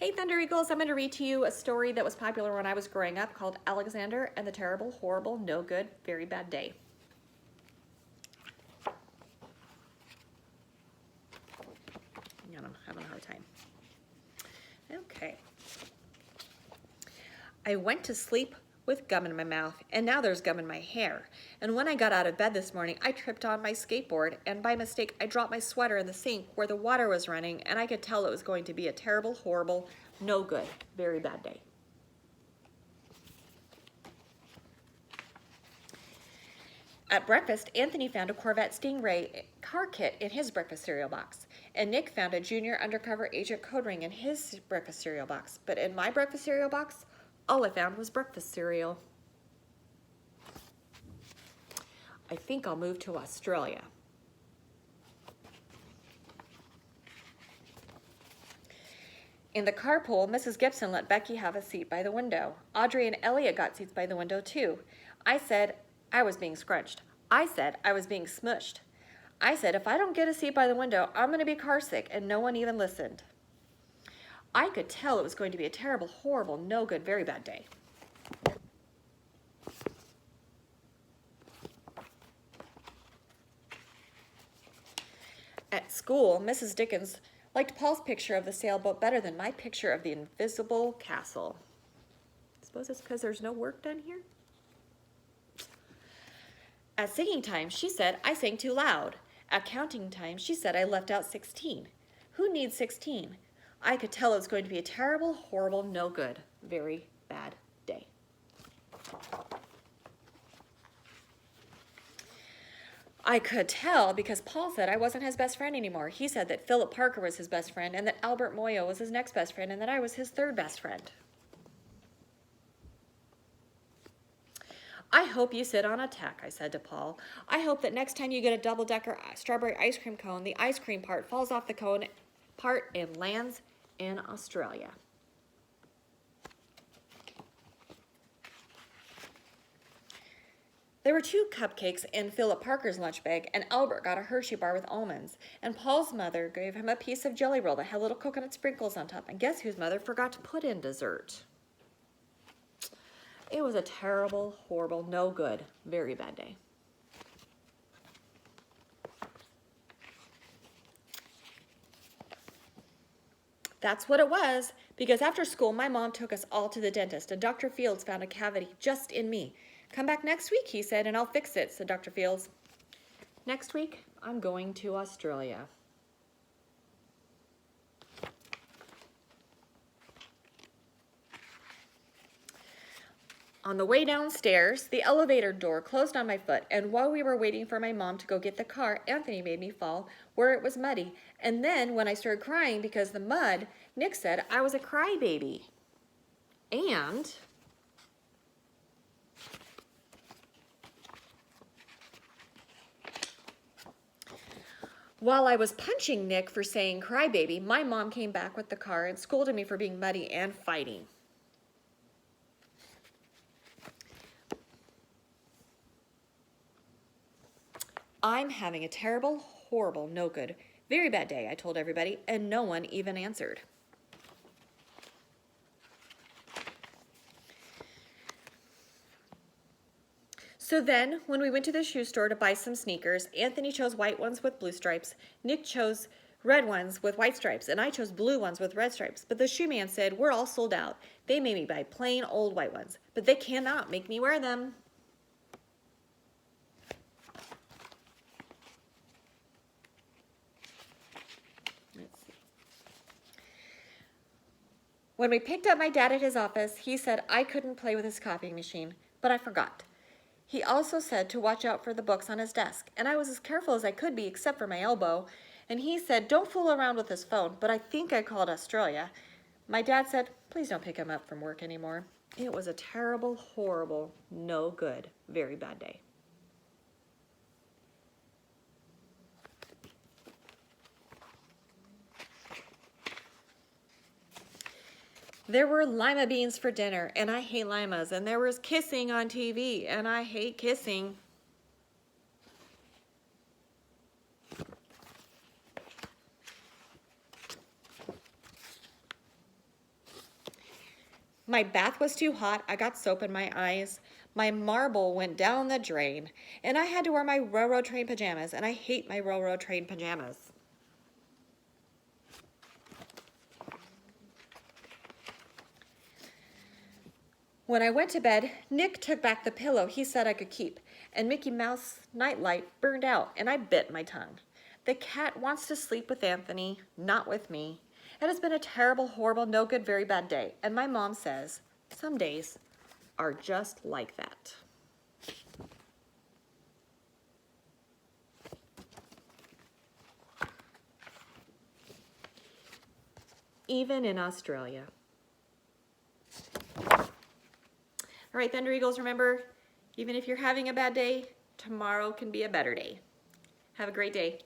Hey Thunder Eagles, I'm going to read to you a story that was popular when I was growing up called Alexander and the Terrible, Horrible, No Good, Very Bad Day. Hang on, I'm having a hard time. Okay. I went to sleep with gum in my mouth, and now there's gum in my hair. And when I got out of bed this morning, I tripped on my skateboard, and by mistake, I dropped my sweater in the sink where the water was running, and I could tell it was going to be a terrible, horrible, no good, very bad day. At breakfast, Anthony found a Corvette Stingray car kit in his breakfast cereal box, and Nick found a junior undercover agent code ring in his breakfast cereal box. But in my breakfast cereal box, all I found was breakfast cereal. I think I'll move to Australia. In the carpool, Mrs. Gibson let Becky have a seat by the window. Audrey and Elliot got seats by the window too. I said I was being scrunched. I said I was being smushed. I said if I don't get a seat by the window, I'm going to be car sick, and no one even listened. I could tell it was going to be a terrible, horrible, no good, very bad day. At school, Mrs. Dickens liked Paul's picture of the sailboat better than my picture of the invisible castle. I suppose it's because there's no work done here? At singing time, she said I sang too loud. At counting time, she said I left out 16. Who needs 16? I could tell it was going to be a terrible, horrible, no good, very bad day. I could tell because Paul said I wasn't his best friend anymore. He said that Philip Parker was his best friend and that Albert Moyo was his next best friend and that I was his third best friend. I hope you sit on a tack, I said to Paul. I hope that next time you get a double-decker strawberry ice cream cone, the ice cream part falls off the cone part and lands in Australia. There were 2 cupcakes in Philip Parker's lunch bag, and Albert got a Hershey bar with almonds. And Paul's mother gave him a piece of jelly roll that had little coconut sprinkles on top. And guess whose mother forgot to put in dessert? It was a terrible, horrible, no good, very bad day. That's what it was, because after school, my mom took us all to the dentist, and Dr. Fields found a cavity just in me. Come back next week, he said, and I'll fix it, said Dr. Fields. Next week, I'm going to Australia. On the way downstairs, the elevator door closed on my foot, and while we were waiting for my mom to go get the car, Anthony made me fall where it was muddy. And then when I started crying because of the mud, Nick said I was a crybaby. And while I was punching Nick for saying crybaby, my mom came back with the car and scolded me for being muddy and fighting. I'm having a terrible, horrible, no good, very bad day, I told everybody, and no one even answered. So then, when we went to the shoe store to buy some sneakers, Anthony chose white ones with blue stripes, Nick chose red ones with white stripes, and I chose blue ones with red stripes. But the shoe man said, we're all sold out. They made me buy plain old white ones, but they cannot make me wear them. When we picked up my dad at his office, he said I couldn't play with his copying machine, but I forgot. He also said to watch out for the books on his desk, and I was as careful as I could be except for my elbow. And he said, don't fool around with his phone, but I think I called Australia. My dad said, please don't pick him up from work anymore. It was a terrible, horrible, no good, very bad day. There were lima beans for dinner, and I hate limas, and there was kissing on TV, and I hate kissing. My bath was too hot. I got soap in my eyes. My marble went down the drain. And I had to wear my railroad train pajamas. And I hate my railroad train pajamas. When I went to bed, Nick took back the pillow he said I could keep. And Mickey Mouse nightlight burned out. And I bit my tongue. The cat wants to sleep with Anthony, not with me. It has been a terrible, horrible, no good, very bad day. And my mom says, some days are just like that. Even in Australia. All right, Thunder Eagles, remember, even if you're having a bad day, tomorrow can be a better day. Have a great day.